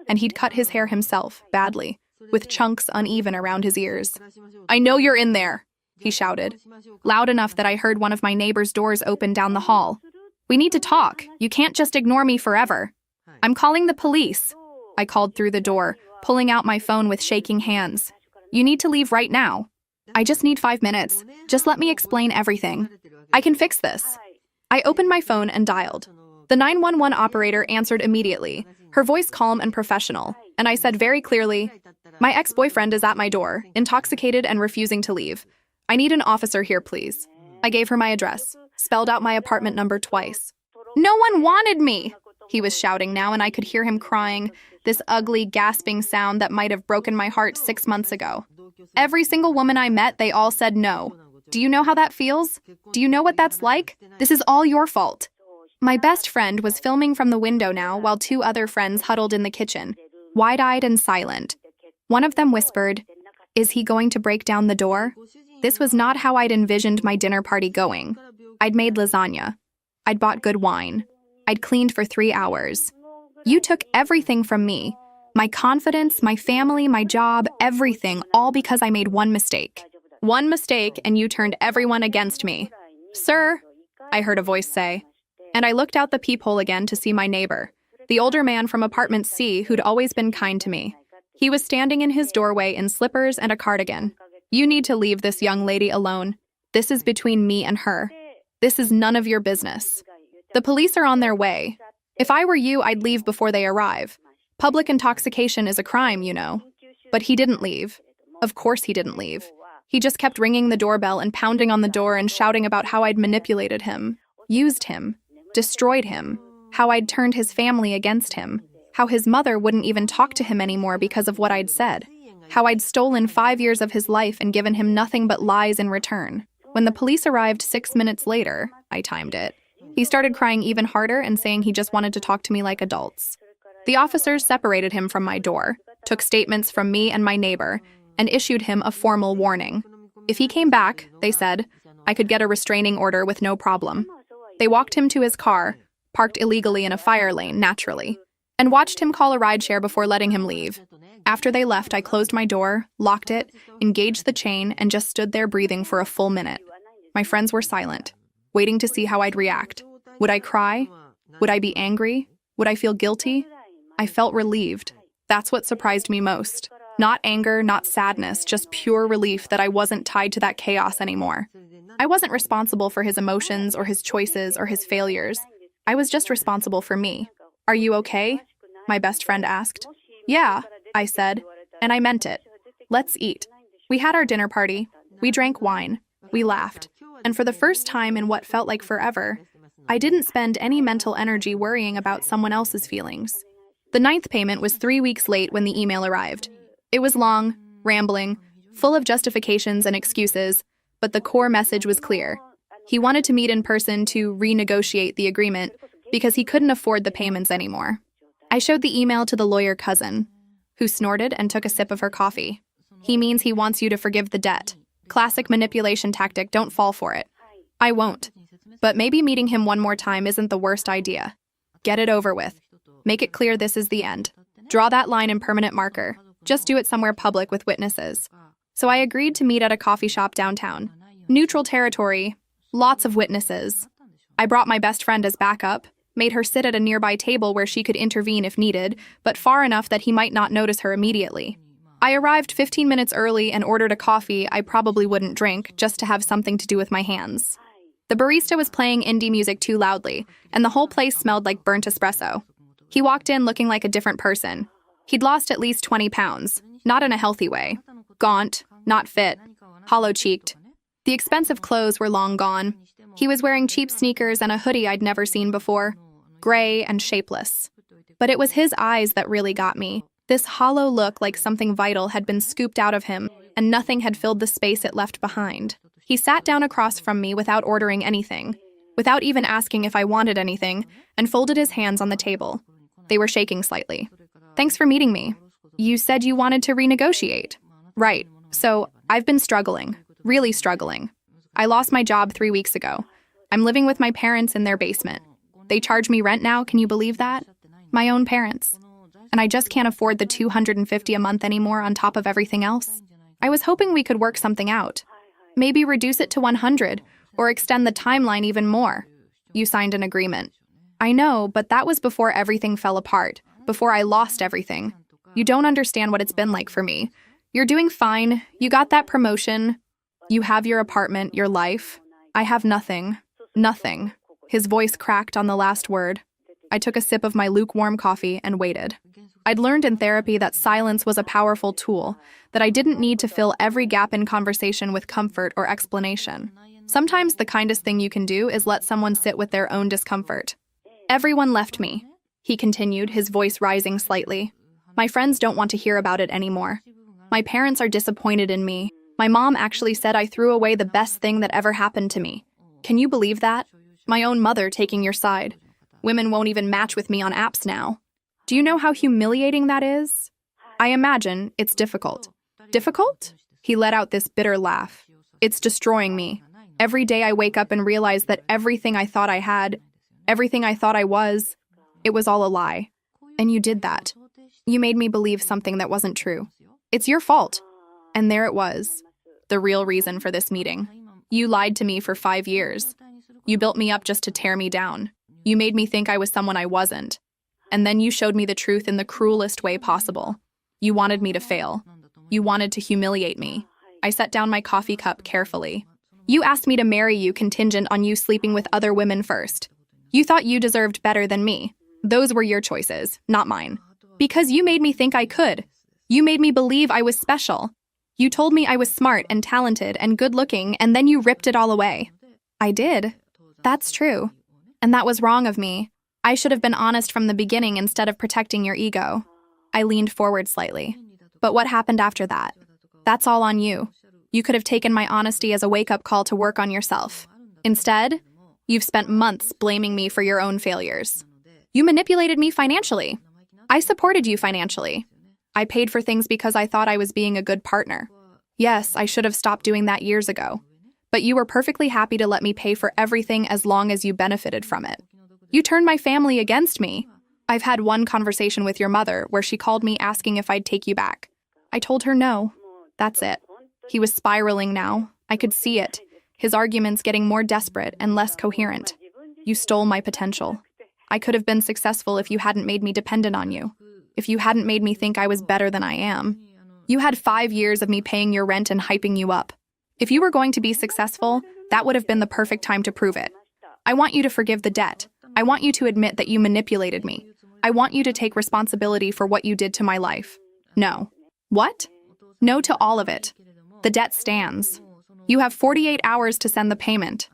and he'd cut his hair himself, badly, with chunks uneven around his ears. "I know you're in there," he shouted, loud enough that I heard one of my neighbor's doors open down the hall. "We need to talk. You can't just ignore me forever." "I'm calling the police," I called through the door, pulling out my phone with shaking hands. "You need to leave right now. I just need 5 minutes. Just let me explain everything. I can fix this." I opened my phone and dialed. The 911 operator answered immediately, her voice calm and professional, and I said very clearly, "My ex-boyfriend is at my door, intoxicated and refusing to leave. I need an officer here, please." I gave her my address, spelled out my apartment number twice. "No one wanted me!" he was shouting now, and I could hear him crying, this ugly, gasping sound that might have broken my heart 6 months ago. "Every single woman I met, they all said no. Do you know how that feels? Do you know what that's like? This is all your fault." My best friend was filming from the window now while 2 other friends huddled in the kitchen, wide-eyed and silent. One of them whispered, "Is he going to break down the door?" This was not how I'd envisioned my dinner party going. I'd made lasagna. I'd bought good wine. I'd cleaned for 3 hours. You took everything from me. My confidence, my family, my job, everything, all because I made one mistake. One mistake, and you turned everyone against me. "Sir," I heard a voice say. And I looked out the peephole again to see my neighbor, the older man from apartment C who'd always been kind to me. He was standing in his doorway in slippers and a cardigan. "You need to leave this young lady alone. This is between me and her. This is none of your business. The police are on their way. If I were you, I'd leave before they arrive. Public intoxication is a crime, you know." But he didn't leave. Of course he didn't leave. He just kept ringing the doorbell and pounding on the door and shouting about how I'd manipulated him, used him, destroyed him, how I'd turned his family against him, how his mother wouldn't even talk to him anymore because of what I'd said, how I'd stolen 5 years of his life and given him nothing but lies in return. When the police arrived 6 minutes later, I timed it, he started crying even harder and saying he just wanted to talk to me like adults. The officers separated him from my door, took statements from me and my neighbor, and issued him a formal warning. If he came back, they said, I could get a restraining order with no problem. They walked him to his car, parked illegally in a fire lane, naturally, and watched him call a rideshare before letting him leave. After they left, I closed my door, locked it, engaged the chain, and just stood there breathing for a full minute. My friends were silent, waiting to see how I'd react. Would I cry? Would I be angry? Would I feel guilty? I felt relieved. That's what surprised me most. Not anger, not sadness, just pure relief that I wasn't tied to that chaos anymore. I wasn't responsible for his emotions or his choices or his failures. I was just responsible for me. "Are you okay?" my best friend asked. "Yeah," I said, and I meant it. "Let's eat." We had our dinner party. We drank wine. We laughed. And for the first time in what felt like forever, I didn't spend any mental energy worrying about someone else's feelings. The 9th payment was 3 weeks late when the email arrived. It was long, rambling, full of justifications and excuses, but the core message was clear. He wanted to meet in person to renegotiate the agreement because he couldn't afford the payments anymore. I showed the email to the lawyer cousin, who snorted and took a sip of her coffee. "He means he wants you to forgive the debt. Classic manipulation tactic, don't fall for it." I won't. But maybe meeting him one more time isn't the worst idea. Get it over with. Make it clear this is the end. Draw that line in permanent marker. Just do it somewhere public with witnesses. So I agreed to meet at a coffee shop downtown. Neutral territory, lots of witnesses. I brought my best friend as backup, made her sit at a nearby table where she could intervene if needed, but far enough that he might not notice her immediately. I arrived 15 minutes early and ordered a coffee I probably wouldn't drink just to have something to do with my hands. The barista was playing indie music too loudly, and the whole place smelled like burnt espresso. He walked in looking like a different person. He'd lost at least 20 pounds, not in a healthy way. Gaunt, not fit, hollow-cheeked. The expensive clothes were long gone. He was wearing cheap sneakers and a hoodie I'd never seen before, gray and shapeless. But it was his eyes that really got me. This hollow look like something vital had been scooped out of him, and nothing had filled the space it left behind. He sat down across from me without ordering anything, without even asking if I wanted anything, and folded his hands on the table. They were shaking slightly. "Thanks for meeting me. You said you wanted to renegotiate." "Right. So, I've been struggling. Really struggling. I lost my job 3 weeks ago. I'm living with my parents in their basement. They charge me rent now, can you believe that? My own parents. And I just can't afford the $250 a month anymore on top of everything else. I was hoping we could work something out. Maybe reduce it to 100, or extend the timeline even more." "You signed an agreement." "I know, but that was before everything fell apart, before I lost everything. You don't understand what it's been like for me. You're doing fine. You got that promotion. You have your apartment, your life. I have nothing. Nothing." His voice cracked on the last word. I took a sip of my lukewarm coffee and waited. I'd learned in therapy that silence was a powerful tool, that I didn't need to fill every gap in conversation with comfort or explanation. Sometimes the kindest thing you can do is let someone sit with their own discomfort. "Everyone left me," he continued, his voice rising slightly. "My friends don't want to hear about it anymore. My parents are disappointed in me. My mom actually said I threw away the best thing that ever happened to me. Can you believe that? My own mother taking your side. Women won't even match with me on apps now. Do you know how humiliating that is? I imagine it's difficult." "Difficult?" He let out this bitter laugh. "It's destroying me. Every day I wake up and realize that everything I thought I had, everything I thought I was, it was all a lie. And you did that. You made me believe something that wasn't true. It's your fault." And there it was, the real reason for this meeting. "You lied to me for 5 years. You built me up just to tear me down. You made me think I was someone I wasn't. And then you showed me the truth in the cruelest way possible. You wanted me to fail. You wanted to humiliate me." I set down my coffee cup carefully. "You asked me to marry you contingent on you sleeping with other women first. You thought you deserved better than me. Those were your choices, not mine. Because you made me think I could. You made me believe I was special. You told me I was smart and talented and good-looking, and then you ripped it all away." "I did. That's true. And that was wrong of me. I should have been honest from the beginning instead of protecting your ego." I leaned forward slightly. "But what happened after that? That's all on you. You could have taken my honesty as a wake-up call to work on yourself. Instead, you've spent months blaming me for your own failures. You manipulated me financially. I supported you financially. I paid for things because I thought I was being a good partner. Yes, I should have stopped doing that years ago. But you were perfectly happy to let me pay for everything as long as you benefited from it. You turned my family against me. I've had one conversation with your mother where she called me asking if I'd take you back. I told her no. That's it." He was spiraling now. I could see it. His arguments getting more desperate and less coherent. "You stole my potential. I could have been successful if you hadn't made me dependent on you. If you hadn't made me think I was better than I am. You had 5 years of me paying your rent and hyping you up. If you were going to be successful, that would have been the perfect time to prove it. I want you to forgive the debt. I want you to admit that you manipulated me. I want you to take responsibility for what you did to my life. No." "What?" "No to all of it. The debt stands. You have 48 hours to send the payment.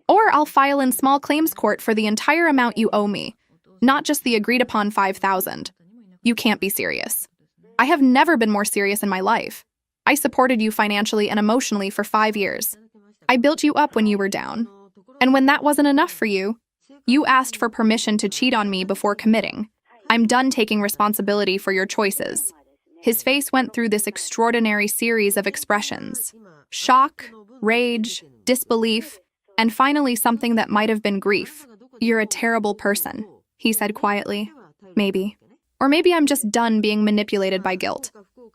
Or I'll file in small claims court for the entire amount you owe me, not just the agreed-upon 5,000. You can't be serious. I have never been more serious in my life. I supported you financially and emotionally for 5 years. I built you up when you were down. And when that wasn't enough for you, you asked for permission to cheat on me before committing. I'm done taking responsibility for your choices." His face went through this extraordinary series of expressions. Shock, rage, disbelief, and finally something that might have been grief. "You're a terrible person," he said quietly. "Maybe. Or maybe I'm just done being manipulated by guilt.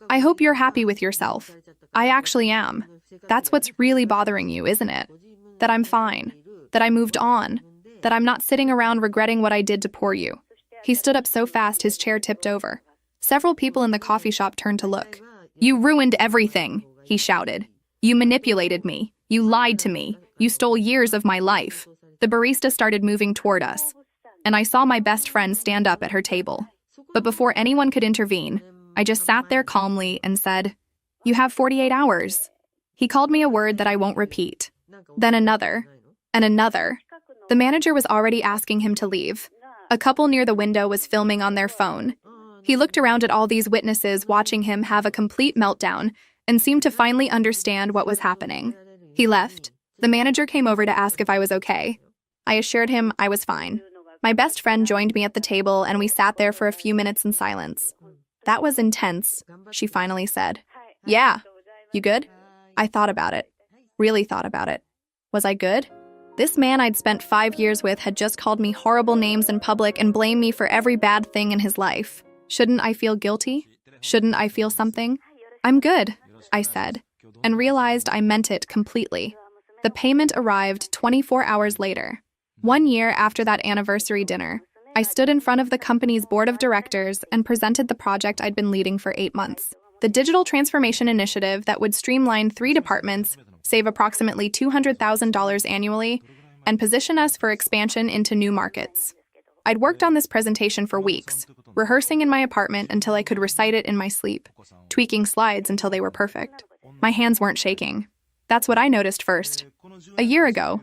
I hope you're happy with yourself. I actually am. That's what's really bothering you, isn't it? That I'm fine. That I moved on. That I'm not sitting around regretting what I did to poor you." He stood up so fast his chair tipped over. Several people in the coffee shop turned to look. You ruined everything, he shouted. You manipulated me. You lied to me. You stole years of my life. The barista started moving toward us, and I saw my best friend stand up at her table. But before anyone could intervene, I just sat there calmly and said, "You have 48 hours." He called me a word that I won't repeat. Then another, and another. The manager was already asking him to leave. A couple near the window was filming on their phone. He looked around at all these witnesses watching him have a complete meltdown and seemed to finally understand what was happening. He left. The manager came over to ask if I was okay. I assured him I was fine. My best friend joined me at the table and we sat there for a few minutes in silence. "That was intense," she finally said. "Yeah. You good?" I thought about it. Really thought about it. Was I good? This man I'd spent 5 years with had just called me horrible names in public and blamed me for every bad thing in his life. Shouldn't I feel guilty? Shouldn't I feel something? "I'm good," I said, and realized I meant it completely. The payment arrived 24 hours later. 1 year after that anniversary dinner, I stood in front of the company's board of directors and presented the project I'd been leading for 8 months. The digital transformation initiative that would streamline 3 departments, save approximately $200,000 annually, and position us for expansion into new markets. I'd worked on this presentation for weeks, rehearsing in my apartment until I could recite it in my sleep, tweaking slides until they were perfect. My hands weren't shaking. That's what I noticed first. A year ago,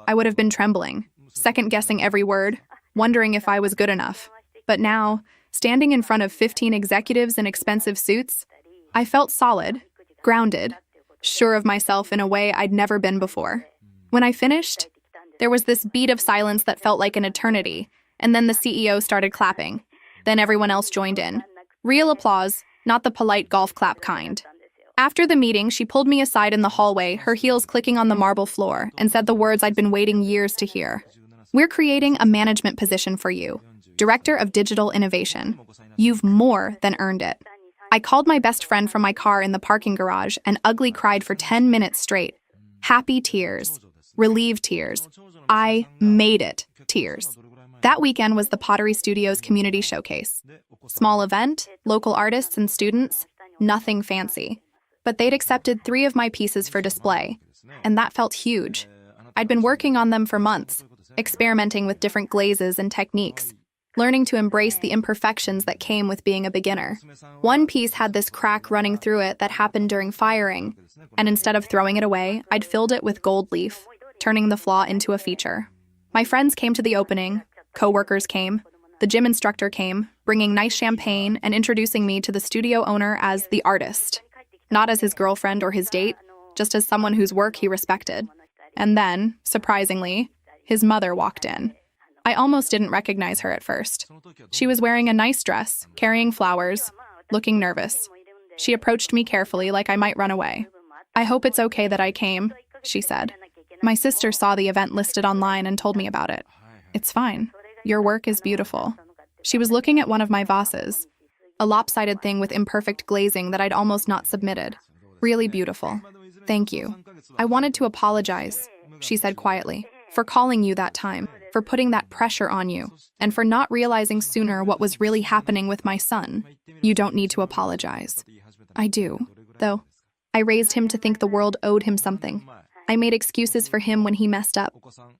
I would have been trembling, second-guessing every word, wondering if I was good enough. But now, standing in front of 15 executives in expensive suits, I felt solid, grounded, sure of myself in a way I'd never been before. When I finished, there was this beat of silence that felt like an eternity, and then the CEO started clapping. Then everyone else joined in. Real applause, not the polite golf clap kind. After the meeting, she pulled me aside in the hallway, her heels clicking on the marble floor, and said the words I'd been waiting years to hear. "We're creating a management position for you, Director of Digital Innovation. You've more than earned it." I called my best friend from my car in the parking garage and ugly cried for 10 minutes straight. Happy tears. Relieved tears. I made it tears. That weekend was the Pottery Studios Community Showcase. Small event, local artists and students, nothing fancy. But they'd accepted 3 of my pieces for display, and that felt huge. I'd been working on them for months, experimenting with different glazes and techniques, learning to embrace the imperfections that came with being a beginner. One piece had this crack running through it that happened during firing, and instead of throwing it away, I'd filled it with gold leaf, turning the flaw into a feature. My friends came to the opening, co-workers came, the gym instructor came, bringing nice champagne and introducing me to the studio owner as the artist. Not as his girlfriend or his date, just as someone whose work he respected. And then, surprisingly, his mother walked in. I almost didn't recognize her at first. She was wearing a nice dress, carrying flowers, looking nervous. She approached me carefully like I might run away. "I hope it's okay that I came," she said. "My sister saw the event listed online and told me about it. It's fine. Your work is beautiful." She was looking at one of my vases, a lopsided thing with imperfect glazing that I'd almost not submitted. "Really beautiful. Thank you. I wanted to apologize," she said quietly, "for calling you that time, for putting that pressure on you, and for not realizing sooner what was really happening with my son. You don't need to apologize." "I do, though. I raised him to think the world owed him something. I made excuses for him when he messed up.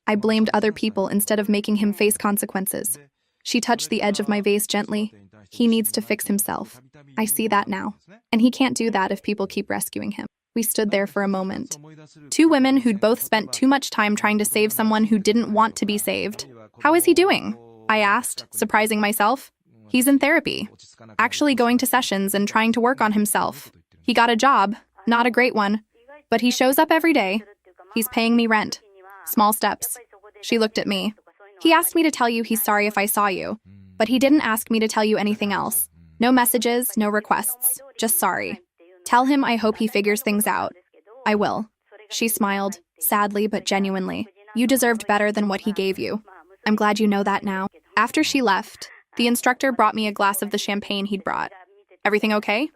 I blamed other people instead of making him face consequences." She touched the edge of my vase gently. "He needs to fix himself. I see that now. And he can't do that if people keep rescuing him." We stood there for a moment. 2 women who'd both spent too much time trying to save someone who didn't want to be saved. "How is he doing?" I asked, surprising myself. "He's in therapy, actually going to sessions and trying to work on himself. He got a job, not a great one, but he shows up every day. He's paying me rent. Small steps." She looked at me. "He asked me to tell you he's sorry if I saw you, but he didn't ask me to tell you anything else. No messages, no requests, just sorry. Tell him I hope he figures things out." "I will." She smiled, sadly but genuinely. "You deserved better than what he gave you. I'm glad you know that now." After she left, the instructor brought me a glass of the champagne he'd brought. "Everything okay?"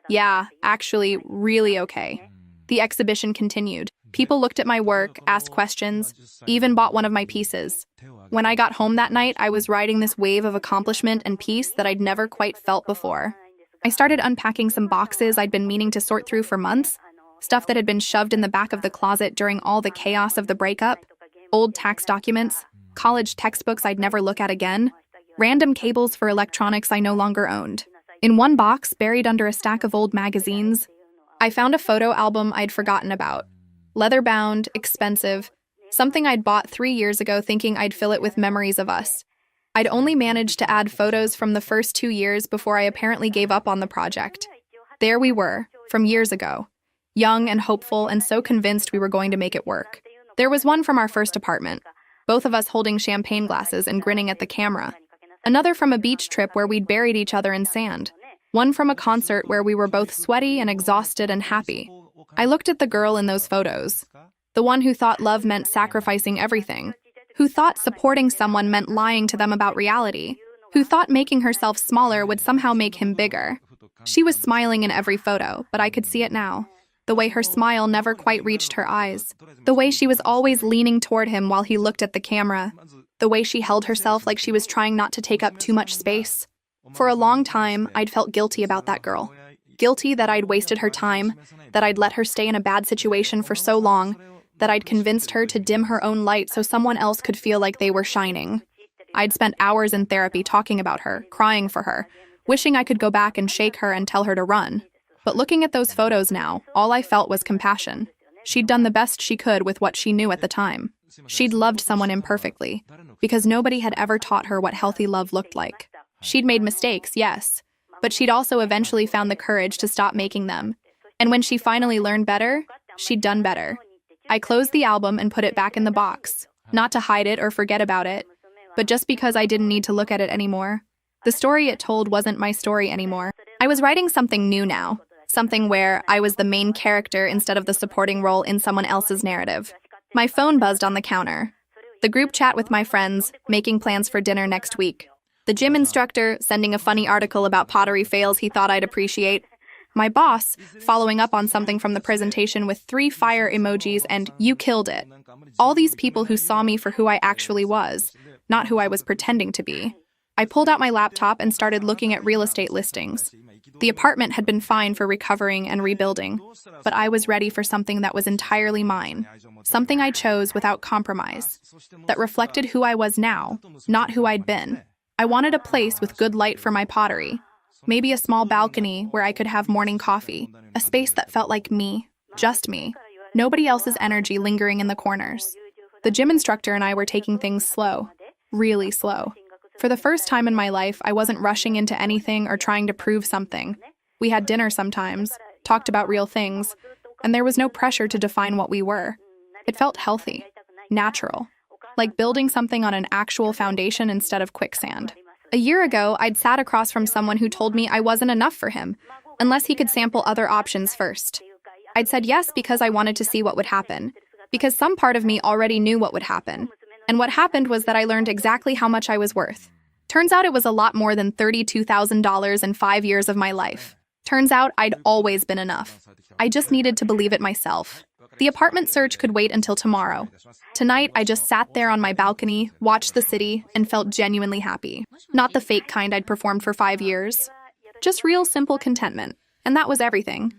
"Yeah, actually, really okay." The exhibition continued. People looked at my work, asked questions, even bought one of my pieces. When I got home that night, I was riding this wave of accomplishment and peace that I'd never quite felt before. I started unpacking some boxes I'd been meaning to sort through for months, stuff that had been shoved in the back of the closet during all the chaos of the breakup, old tax documents, college textbooks I'd never look at again, random cables for electronics I no longer owned. In one box, buried under a stack of old magazines, I found a photo album I'd forgotten about. Leather-bound, expensive, something I'd bought 3 years ago thinking I'd fill it with memories of us. I'd only managed to add photos from the first 2 years before I apparently gave up on the project. There we were, from years ago, young and hopeful and so convinced we were going to make it work. There was one from our first apartment, both of us holding champagne glasses and grinning at the camera. Another from a beach trip where we'd buried each other in sand. One from a concert where we were both sweaty and exhausted and happy. I looked at the girl in those photos. The one who thought love meant sacrificing everything. Who thought supporting someone meant lying to them about reality. Who thought making herself smaller would somehow make him bigger. She was smiling in every photo, but I could see it now. The way her smile never quite reached her eyes. The way she was always leaning toward him while he looked at the camera. The way she held herself like she was trying not to take up too much space. For a long time, I'd felt guilty about that girl. Guilty that I'd wasted her time, that I'd let her stay in a bad situation for so long, that I'd convinced her to dim her own light so someone else could feel like they were shining. I'd spent hours in therapy talking about her, crying for her, wishing I could go back and shake her and tell her to run. But looking at those photos now, all I felt was compassion. She'd done the best she could with what she knew at the time. She'd loved someone imperfectly, because nobody had ever taught her what healthy love looked like. She'd made mistakes, yes, but she'd also eventually found the courage to stop making them. And when she finally learned better, she'd done better. I closed the album and put it back in the box, not to hide it or forget about it, but just because I didn't need to look at it anymore. The story it told wasn't my story anymore. I was writing something new now, something where I was the main character instead of the supporting role in someone else's narrative. My phone buzzed on the counter. The group chat with my friends, making plans for dinner next week. The gym instructor sending a funny article about pottery fails he thought I'd appreciate. My boss following up on something from the presentation with 3 fire emojis and "you killed it." All these people who saw me for who I actually was, not who I was pretending to be. I pulled out my laptop and started looking at real estate listings. The apartment had been fine for recovering and rebuilding, but I was ready for something that was entirely mine, something I chose without compromise, that reflected who I was now, not who I'd been. I wanted a place with good light for my pottery, maybe a small balcony where I could have morning coffee, a space that felt like me, just me, nobody else's energy lingering in the corners. The gym instructor and I were taking things slow, really slow. For the first time in my life, I wasn't rushing into anything or trying to prove something. We had dinner sometimes, talked about real things, and there was no pressure to define what we were. It felt healthy, natural, like building something on an actual foundation instead of quicksand. A year ago, I'd sat across from someone who told me I wasn't enough for him, unless he could sample other options first. I'd said yes because I wanted to see what would happen, because some part of me already knew what would happen. And what happened was that I learned exactly how much I was worth. Turns out it was a lot more than $32,000 in 5 years of my life. Turns out I'd always been enough. I just needed to believe it myself. The apartment search could wait until tomorrow. Tonight, I just sat there on my balcony, watched the city, and felt genuinely happy. Not the fake kind I'd performed for 5 years. Just real simple contentment. And that was everything.